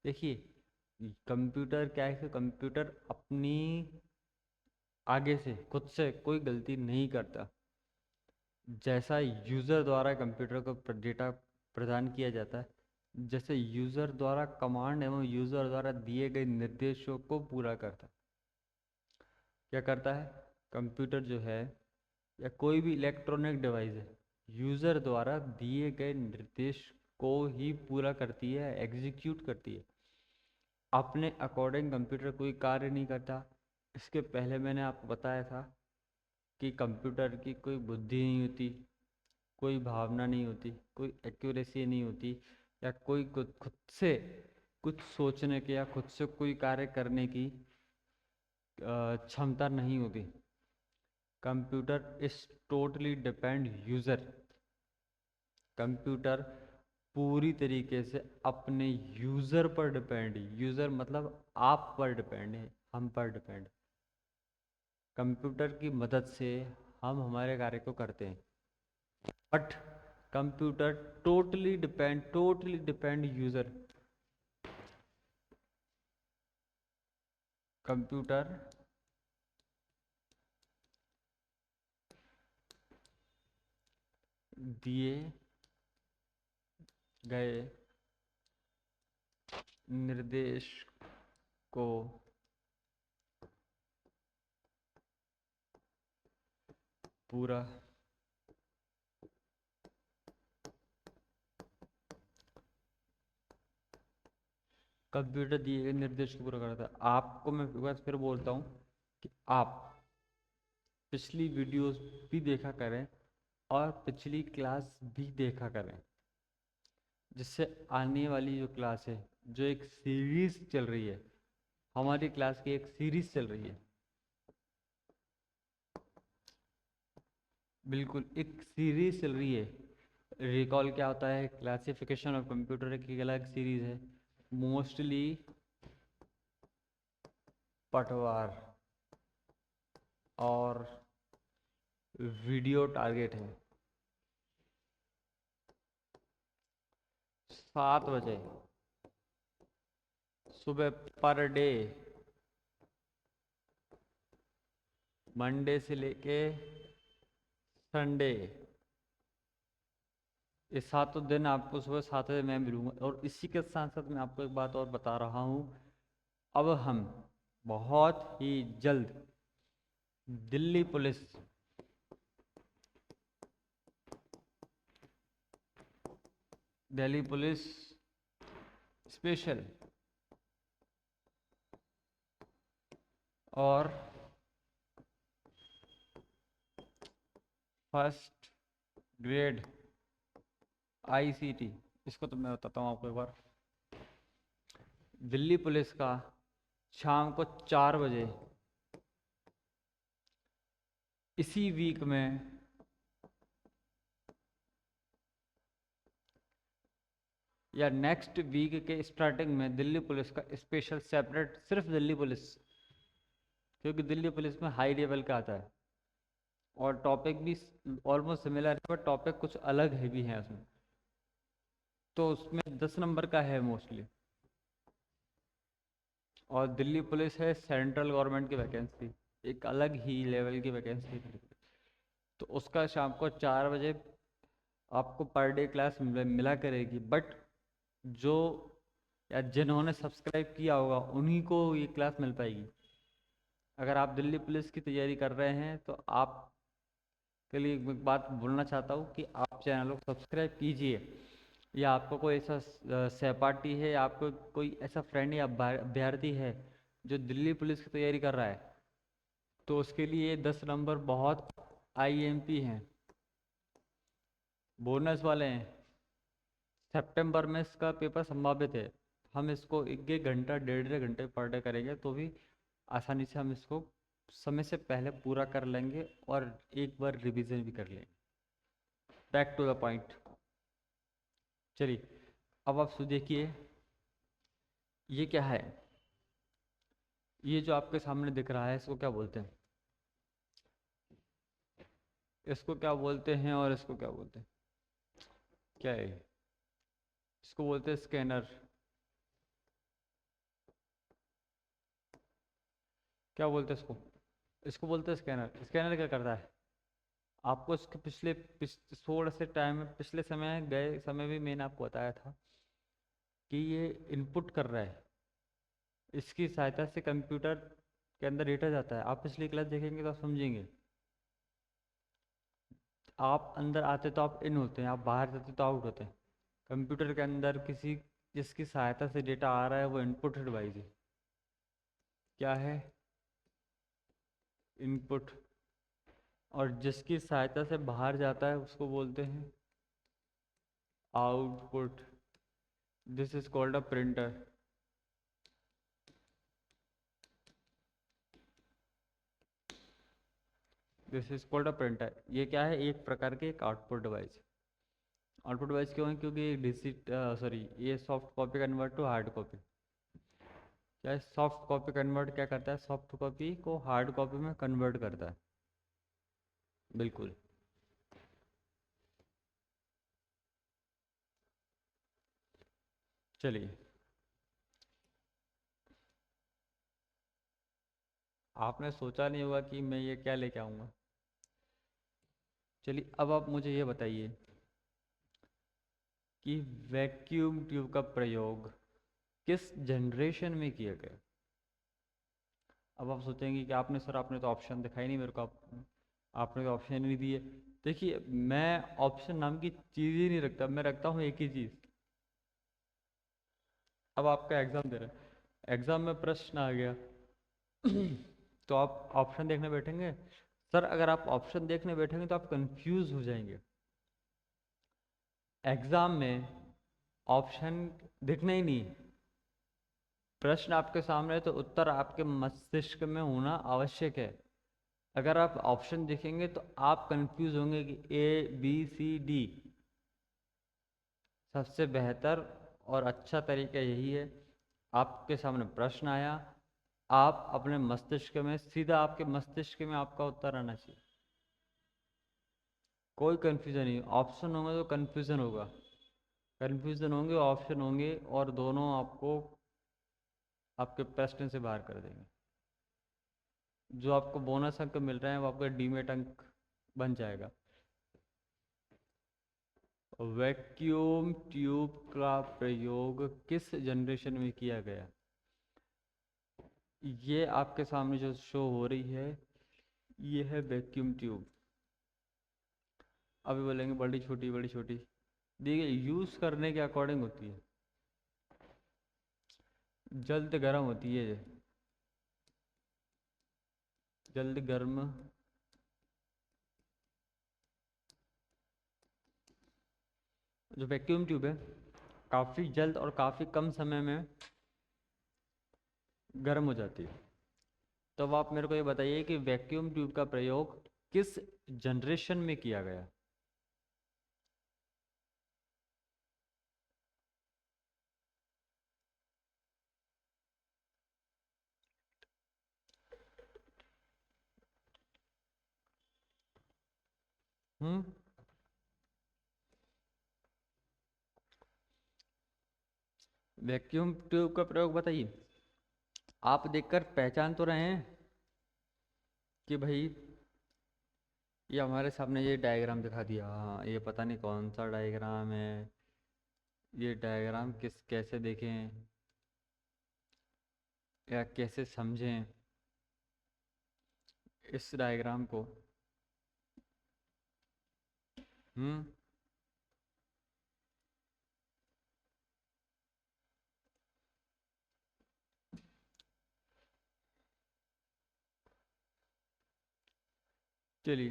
देखिए कंप्यूटर क्या है कि कंप्यूटर अपनी आगे से खुद से कोई गलती नहीं करता। जैसा यूज़र द्वारा कंप्यूटर को डेटा प्रदान किया जाता है, जैसे यूज़र द्वारा कमांड एवं यूज़र द्वारा दिए गए निर्देशों को पूरा करता है। क्या करता है कंप्यूटर जो है, या कोई भी इलेक्ट्रॉनिक डिवाइस है, यूज़र द्वारा दिए गए निर्देश को ही पूरा करती है, एग्जीक्यूट करती है। अपने अकॉर्डिंग कंप्यूटर कोई कार्य नहीं करता। इसके पहले मैंने आपको बताया था कि कंप्यूटर की कोई बुद्धि नहीं होती, कोई भावना नहीं होती, कोई एक्यूरेसी नहीं होती, या कोई खुद से कुछ सोचने के या खुद से कोई कार्य करने की क्षमता नहीं होती। Computer is totally depend user. Computer पूरी तरीके से अपने यूज़र पर डिपेंड है। यूज़र मतलब आप पर डिपेंड है, हम पर डिपेंड। कंप्यूटर की मदद से हम हमारे कार्य को करते हैं, but computer totally depend user. Computer दिए गए निर्देश को पूरा कंप्यूटर दिए गए निर्देश को पूरा करता है। आपको मैं एक बार फिर बोलता हूँ कि आप पिछली वीडियोस भी देखा करें और पिछली क्लास भी देखा करें, जिससे आने वाली जो क्लास है, जो एक सीरीज चल रही है, हमारी क्लास की एक सीरीज चल रही है, बिल्कुल एक सीरीज चल रही है। रिकॉल क्या होता है, क्लासिफिकेशन ऑफ कंप्यूटर की अलग सीरीज है, मोस्टली पटवार और वीडियो टारगेट है। 7 बजे सुबह पर डे, मंडे से लेके संडे, ये 7 दिन आपको सुबह 7 बजे मैं मिलूंगा। और इसी के साथ साथ मैं आपको एक बात और बता रहा हूँ, अब हम बहुत ही जल्द दिल्ली पुलिस स्पेशल और फर्स्ट ग्रेड आईसीटी, इसको तो मैं बताता हूँ आपको एक बार। दिल्ली पुलिस का शाम को 4 बजे इसी वीक में या नेक्स्ट वीक के स्टार्टिंग में दिल्ली पुलिस का स्पेशल सेपरेट, सिर्फ दिल्ली पुलिस, क्योंकि दिल्ली पुलिस में हाई लेवल का आता है और टॉपिक भी ऑलमोस्ट सिमिलर है, पर टॉपिक कुछ अलग है भी हैं उसमें। तो उसमें 10 नंबर का है मोस्टली, और दिल्ली पुलिस है सेंट्रल गवर्नमेंट की वैकेंसी, एक अलग ही लेवल की वैकेंसी। तो उसका शाम को 4 बजे आपको पर डे क्लास मिला करेगी, बट जो या जिन्होंने सब्सक्राइब किया होगा उन्हीं को ये क्लास मिल पाएगी। अगर आप दिल्ली पुलिस की तैयारी कर रहे हैं तो आप के लिए एक बात बोलना चाहता हूँ कि आप चैनल को सब्सक्राइब कीजिए, या आपको कोई ऐसा सहपाठी है, आपको कोई ऐसा फ्रेंड या अभ्यर्थी है जो दिल्ली पुलिस की तैयारी कर रहा है, तो उसके लिए 10 नंबर बहुत आईएमपी हैं, बोनस वाले हैं। सितंबर में इसका पेपर संभावित है। हम इसको 1 घंटा 1.5 घंटे पर डे करेंगे तो भी आसानी से हम इसको समय से पहले पूरा कर लेंगे और एक बार रिवीजन भी कर लेंगे। बैक टू द पॉइंट, चलिए अब आप देखिए ये क्या है। ये जो आपके सामने दिख रहा है इसको क्या बोलते हैं, इसको क्या बोलते हैं और इसको क्या बोलते हैं, क्या है, इसको बोलते हैं स्कैनर। क्या बोलते हैं इसको, इसको बोलते हैं स्कैनर। स्कैनर क्या करता है, आपको इसके थोड़ा से टाइम में पिछले समय गए समय भी मैंने आपको बताया था कि ये इनपुट कर रहा है, इसकी सहायता से कंप्यूटर के अंदर डेटा जाता है। आप पिछली क्लास देखेंगे तो आप समझेंगे। आप अंदर आते तो आप इन होते हैं, आप बाहर जाते तो आउट होते हैं। कंप्यूटर के अंदर किसी जिसकी सहायता से डेटा आ रहा है वो इनपुट डिवाइस है। क्या है, इनपुट। और जिसकी सहायता से बाहर जाता है उसको बोलते हैं output. This is called a printer. This is called a printer. ये क्या है, एक प्रकार के एक आउटपुट डिवाइस। आउटपुट डिवाइस क्यों है, क्योंकि ये soft copy convert to hard copy. क्या है, सॉफ्ट कॉपी कन्वर्ट क्या करता है, सॉफ्ट कॉपी को हार्ड कॉपी में कन्वर्ट करता है। बिल्कुल। चलिए, आपने सोचा नहीं होगा कि मैं ये क्या लेके आऊँगा। चलिए अब आप मुझे ये बताइए कि वैक्यूम ट्यूब का प्रयोग किस जनरेशन में किया गया। अब आप सोचेंगे कि आपने सर आपने तो ऑप्शन दिखाई नहीं मेरे को, आपने तो ऑप्शन ही नहीं दिए। देखिए मैं ऑप्शन नाम की चीज़ ही नहीं रखता, मैं रखता हूँ एक ही चीज़। अब आपका एग्ज़ाम दे रहे हैं, एग्ज़ाम में प्रश्न आ गया तो आप ऑप्शन देखने बैठेंगे, सर अगर आप ऑप्शन देखने बैठेंगे तो आप कंफ्यूज हो जाएंगे। एग्जाम में ऑप्शन दिखना ही नहीं, प्रश्न आपके सामने है तो उत्तर आपके मस्तिष्क में होना आवश्यक है। अगर आप ऑप्शन देखेंगे तो आप कंफ्यूज होंगे कि A B C D। सबसे बेहतर और अच्छा तरीका यही है, आपके सामने प्रश्न आया, आप अपने मस्तिष्क में सीधा आपके मस्तिष्क में आपका उत्तर आना चाहिए, कोई कंफ्यूजन नहीं। ऑप्शन होंगे तो कंफ्यूजन होगा, कंफ्यूजन होंगे ऑप्शन होंगे, और दोनों आपको आपके प्रश्न से बाहर कर देंगे। जो आपको बोनस अंक मिल रहे हैं वो आपका डीमेट अंक बन जाएगा। वैक्यूम ट्यूब का प्रयोग किस जनरेशन में किया गया? ये आपके सामने जो शो हो रही है ये है वैक्यूम ट्यूब। अभी बोलेंगे बड़ी छोटी बड़ी छोटी, देखिए यूज़ करने के अकॉर्डिंग होती है, जल्द गर्म होती है, जल्द गर्म। जो वैक्यूम ट्यूब है काफ़ी जल्द और काफ़ी कम समय में गर्म हो जाती है। तो अब आप मेरे को ये बताइए कि वैक्यूम ट्यूब का प्रयोग किस जनरेशन में किया गया? हम्म वैक्यूम ट्यूब का प्रयोग बताइए। आप देखकर पहचान तो रहे हैं कि भाई ये हमारे सामने ये डायग्राम दिखा दिया, हाँ ये पता नहीं कौन सा डायग्राम है, ये डायग्राम किस कैसे देखें या कैसे समझें इस डायग्राम को। हम्म चलिए,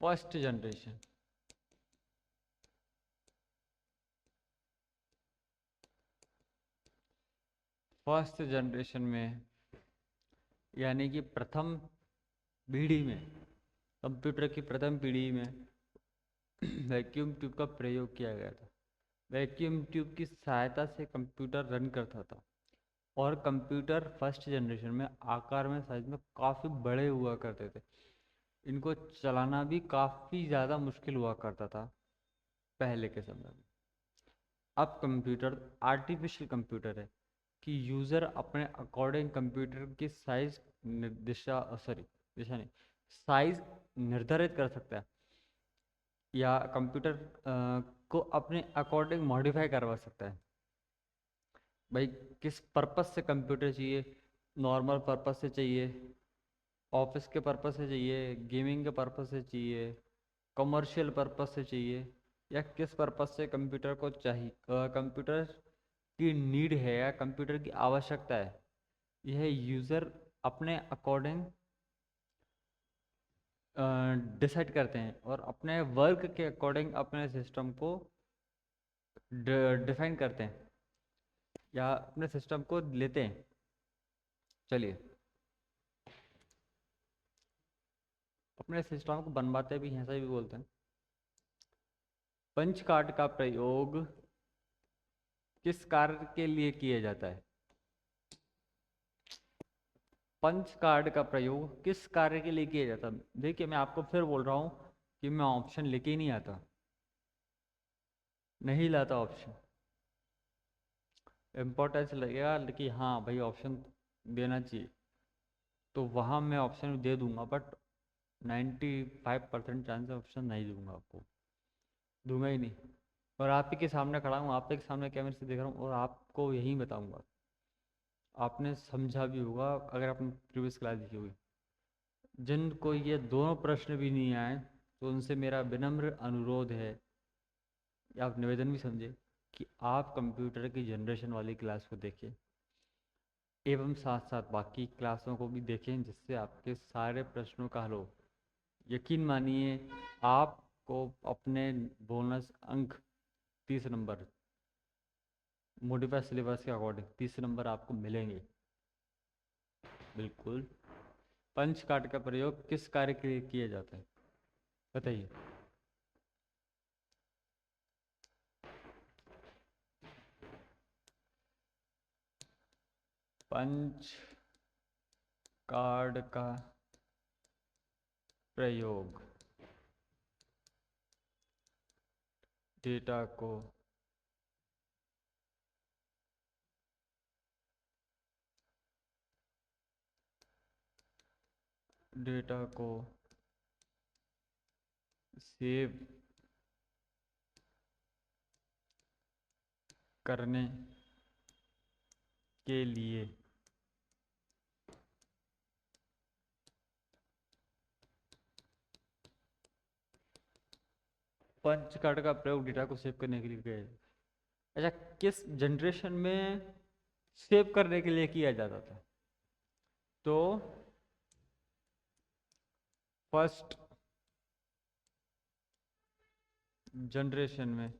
फर्स्ट जनरेशन, फर्स्ट जनरेशन में यानी कि प्रथम पीढ़ी में, कंप्यूटर की प्रथम पीढ़ी में वैक्यूम ट्यूब का प्रयोग किया गया था। वैक्यूम ट्यूब की सहायता से कंप्यूटर रन करता था, और कंप्यूटर फर्स्ट जनरेशन में आकार में साइज में काफ़ी बड़े हुआ करते थे। इनको चलाना भी काफ़ी ज़्यादा मुश्किल हुआ करता था पहले के समय में। अब कंप्यूटर आर्टिफिशियल कंप्यूटर है कि यूज़र अपने अकॉर्डिंग कंप्यूटर की साइज दिशा सॉरी दिशा नहीं साइज निर्धारित कर सकता है, या कंप्यूटर को अपने अकॉर्डिंग मॉडिफाई करवा सकता है। भाई किस पर्पस से कंप्यूटर चाहिए, नॉर्मल पर्पस से चाहिए, ऑफिस के पर्पस से चाहिए, गेमिंग के पर्पस से चाहिए, कमर्शियल पर्पस से चाहिए, या किस पर्पस से कंप्यूटर को चाहिए, कंप्यूटर की नीड है या कंप्यूटर की आवश्यकता है, यह यूज़र अपने अकॉर्डिंग डिसाइड करते हैं और अपने वर्क के अकॉर्डिंग अपने सिस्टम को डिफाइन करते हैं या अपने सिस्टम को लेते हैं। चलिए, अपने सिस्टम को बनवाते भी हैं, ऐसा भी बोलते हैं। पंच कार्ड का प्रयोग किस कार्य के लिए किया जाता है? पंच कार्ड का प्रयोग किस कार्य के लिए किया जाता है? देखिए मैं आपको फिर बोल रहा हूँ कि मैं ऑप्शन लेके ही नहीं आता, नहीं लाता ऑप्शन। इम्पोर्टेंस लगेगा लेकिन हाँ भाई ऑप्शन देना चाहिए, तो वहाँ मैं ऑप्शन दे दूंगा, बट 95% चांस ऑप्शन नहीं दूंगा आपको, दूंगा ही नहीं। और आप ही के सामने खड़ा हूँ, आप ही के सामने कैमरे से देख रहा हूँ और आपको यही बताऊंगा। आपने समझा भी होगा अगर आपने प्रीवियस क्लास देखी होगी। जिनको ये दोनों प्रश्न भी नहीं आए तो उनसे मेरा विनम्र अनुरोध है, या आप निवेदन भी समझे, कि आप कंप्यूटर की जनरेशन वाली क्लास को देखिए। एवं साथ साथ बाकी क्लासों को भी देखें जिससे आपके सारे प्रश्नों का हल हो। यकीन मानिए आपको अपने बोनस अंक 30 नंबर मॉडिफाइड सिलेबस के अकॉर्डिंग 30 नंबर आपको मिलेंगे बिल्कुल। पंच कार्ड का प्रयोग किस कार्य के लिए किया जाता है बताइए। पंच कार्ड का प्रयोग डेटा को सेव करने के लिए पंच कार्ड का प्रयोग डेटा को सेव करने के लिए किया जाता है। अच्छा, किस जनरेशन में सेव करने के लिए किया जाता था? तो फर्स्ट जनरेशन में।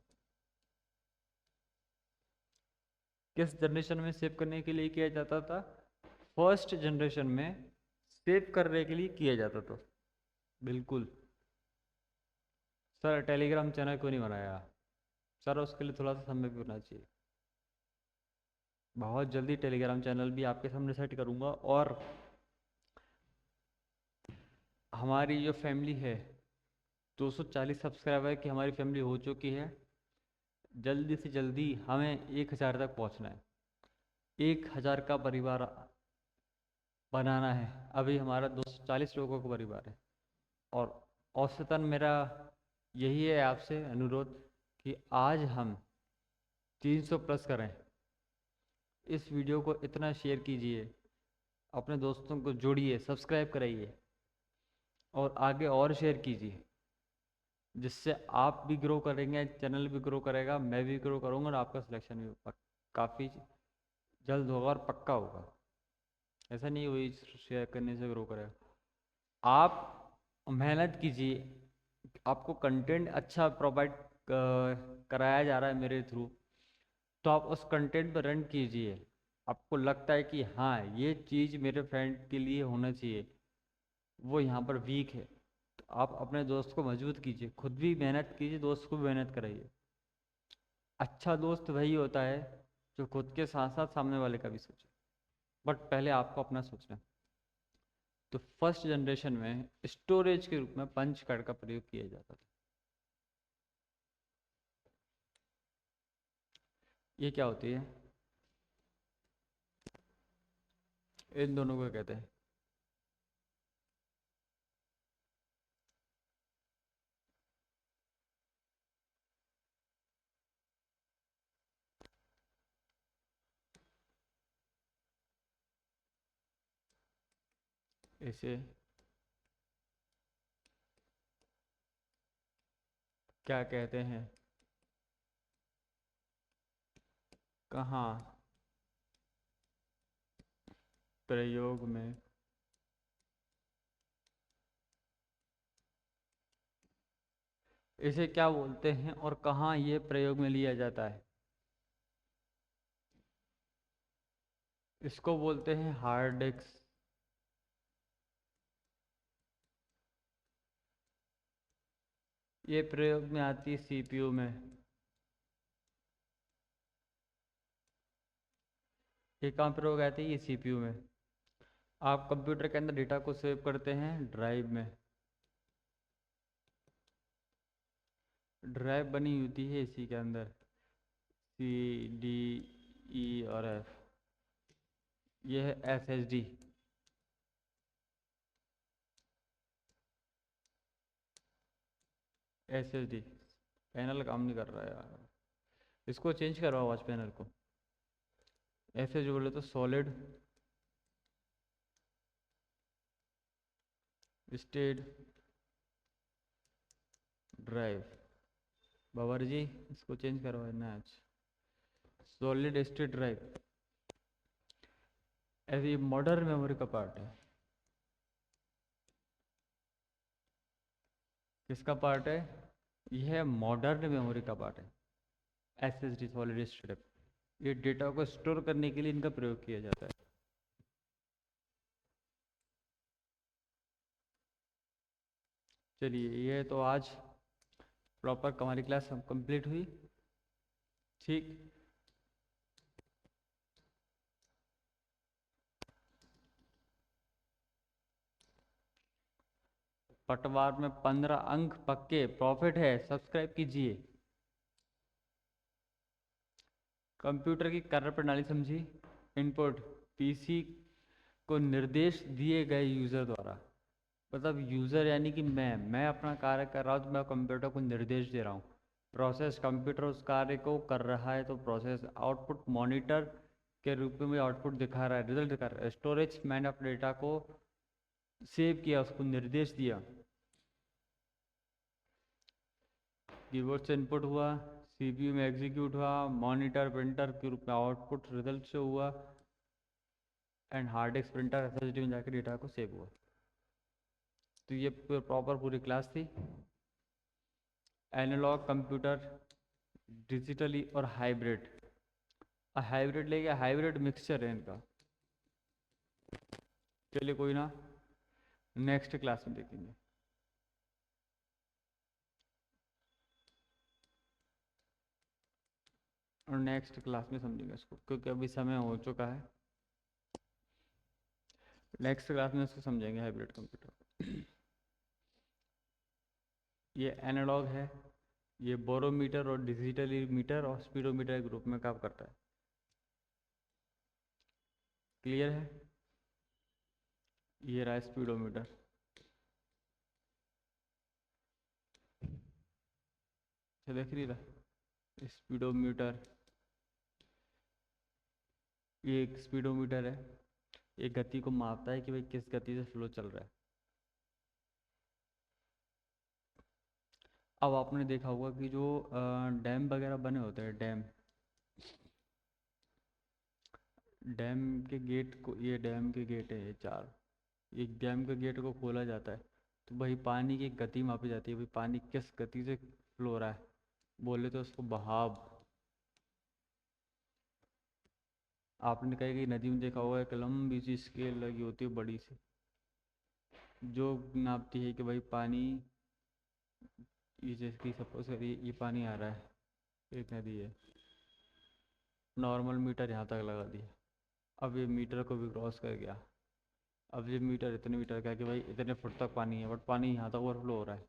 किस जनरेशन में सेव करने के लिए किया जाता था? फर्स्ट जनरेशन में सेव करने के लिए किया जाता था बिल्कुल। सर टेलीग्राम चैनल क्यों नहीं बनाया? सर उसके लिए थोड़ा सा समय भी होना चाहिए। बहुत जल्दी टेलीग्राम चैनल भी आपके सामने सेट करूंगा। और हमारी जो फैमिली है 240 सब्सक्राइबर की हमारी फैमिली हो चुकी है। जल्दी से जल्दी हमें 1000 तक पहुंचना है। 1000 का परिवार बनाना है। अभी हमारा 240 लोगों का परिवार है। और औसतन मेरा यही है आपसे अनुरोध कि आज हम 300 प्लस करें। इस वीडियो को इतना शेयर कीजिए, अपने दोस्तों को जोड़िए, सब्सक्राइब कराइए और आगे और शेयर कीजिए, जिससे आप भी ग्रो करेंगे, चैनल भी ग्रो करेगा, मैं भी ग्रो करूँगा और आपका सिलेक्शन भी काफ़ी जल्द होगा और पक्का होगा। ऐसा नहीं वही शेयर करने से ग्रो करेगा। आप मेहनत कीजिए, आपको कंटेंट अच्छा प्रोवाइड कराया जा रहा है मेरे थ्रू, तो आप उस कंटेंट पर रन कीजिए। आपको लगता है कि हाँ ये चीज़ मेरे फ्रेंड के लिए होना चाहिए, वो यहाँ पर वीक है, तो आप अपने दोस्त को मजबूत कीजिए, खुद भी मेहनत कीजिए, दोस्त को भी मेहनत कराइए। अच्छा दोस्त वही होता है जो खुद के साथ साथ सामने वाले का भी सोचे, बट पहले आपको अपना सोचना है। तो फर्स्ट जनरेशन में स्टोरेज के रूप में पंच कार्ड का प्रयोग किया जाता था। ये क्या होती है? इन दोनों को कहते हैं इसे क्या कहते हैं? कहाँ प्रयोग में इसे क्या बोलते हैं और कहाँ ये प्रयोग में लिया जाता है? इसको बोलते हैं हार्ड डिस्क। ये प्रयोग में आती है सीपीयू में। ये कहाँ प्रयोग आती है? ये सीपीयू में। आप कंप्यूटर के अंदर डेटा को सेव करते हैं ड्राइव में। ड्राइव बनी होती है इसी के अंदर, सी डी ई और एफ। ये है S H D. S H D panel काम नहीं कर रहा है यार, इसको चेंज करवाओ आज पैनल को। ऐसे जो बोले तो सॉलिड स्टेट ड्राइव। बाबर जी इसको चेंज करवाना आज। सॉलिड स्टेट ड्राइव ऐसे ये मॉडर्न मेमोरी का पार्ट है। किसका पार्ट है? यह मॉडर्न मेमोरी का पार्ट है, एसएसडी सॉलिड स्टेट। ये डेटा को स्टोर करने के लिए इनका प्रयोग किया जाता है। चलिए, ये तो आज प्रॉपर हमारी क्लास कंप्लीट हुई। ठीक, पटवार में 15 अंक पक्के प्रॉफिट है, सब्सक्राइब कीजिए। कंप्यूटर की कार्य प्रणाली समझी। इनपुट पीसी को निर्देश दिए गए यूजर द्वारा, मतलब यूजर यानी कि मैं अपना कार्य कर रहा हूँ तो मैं कंप्यूटर को निर्देश दे रहा हूँ। प्रोसेस कंप्यूटर उस कार्य को कर रहा है, तो प्रोसेस आउटपुट मॉनिटर के रूप में आउटपुट दिखा रहा है, रिजल्ट दिखा रहा है। स्टोरेज मैंने अपने डेटा को सेव किया, उसको निर्देश दिया। कीबोर्ड से इनपुट हुआ, सीपीयू में एग्जीक्यूट हुआ, मॉनिटर प्रिंटर के रूप में आउटपुट रिजल्ट से हुआ, and hard disk printer SSD में जाकर डेटा को सेव हुआ। तो ये प्रॉपर पूरी क्लास थी। एनालॉग कंप्यूटर, डिजिटली और हाइब्रिड। हाइब्रिड लेके हाइब्रिड मिक्सचर है इनका। चलिए कोई ना, नेक्स्ट क्लास में देखेंगे। और नेक्स्ट क्लास में समझेंगे इसको, क्योंकि अभी समय हो चुका है। नेक्स्ट क्लास में इसको समझेंगे हाइब्रिड कंप्यूटर। ये एनालॉग है, ये बोरोमीटर और डिजिटली मीटर और स्पीडोमीटर के ग्रुप में काम करता है। क्लियर है? ये रहा स्पीडोमीटर। देख रही रहा स्पीडोमीटर, ये एक स्पीडोमीटर है। ये गति को मापता है कि भाई किस गति से फ्लो चल रहा है। अब आपने देखा होगा कि जो डैम वगैरह बने होते हैं, डैम डैम के गेट को, ये डैम के गेट है ये 4, एक डैम के गेट को खोला जाता है तो भाई पानी की गति मापी जाती है, भाई पानी किस गति से फ्लो हो रहा है, बोले तो उसको बहाव। आपने कहीं कहीं नदी में देखा होगा एक लंबी सी स्केल लगी होती है बड़ी सी, जो नापती है कि भाई पानी, ये जैसे कि सपोज करिए ये पानी आ रहा है, एक नदी है, नॉर्मल मीटर यहाँ तक लगा दिया, अब ये मीटर को भी क्रॉस कर गया। अब ये मीटर इतने मीटर का है कि भाई इतने फुट तक पानी है, बट पानी यहाँ तक ओवरफ्लो हो रहा है,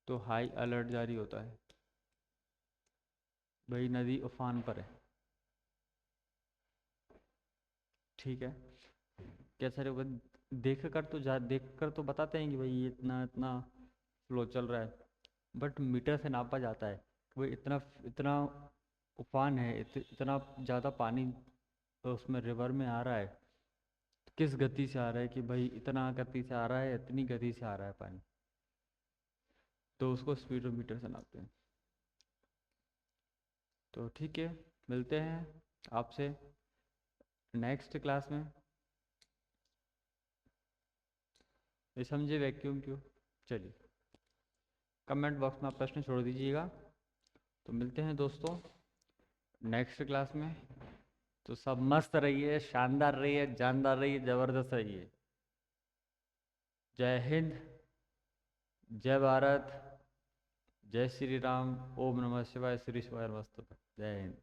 तो हाई अलर्ट जारी होता है, भाई नदी उफान पर है। ठीक है, कैसा रे, देख कर तो देख कर तो बताते हैं कि भाई ये इतना इतना फ्लो चल रहा है, बट मीटर से नापा जाता है कि भाई इतना इतना उफान है, इतना ज़्यादा पानी तो उसमें रिवर में आ रहा है, किस गति से आ रहा है कि भाई इतना गति से आ रहा है, इतनी गति से आ रहा है पानी, तो उसको स्पीडोमीटर से नापते हैं। तो ठीक है, मिलते हैं आपसे नेक्स्ट क्लास में। ये समझे वैक्यूम क्यों? चलिए, कमेंट बॉक्स में आप प्रश्न छोड़ दीजिएगा। तो मिलते हैं दोस्तों नेक्स्ट क्लास में। तो सब मस्त रहिए, शानदार रहिए, जानदार रहिए, ज़बरदस्त रहिए। जय हिंद, जय भारत, जय श्री राम, ओम नमः शिवाय, श्री शिवाय मस्तु। जय हिंद।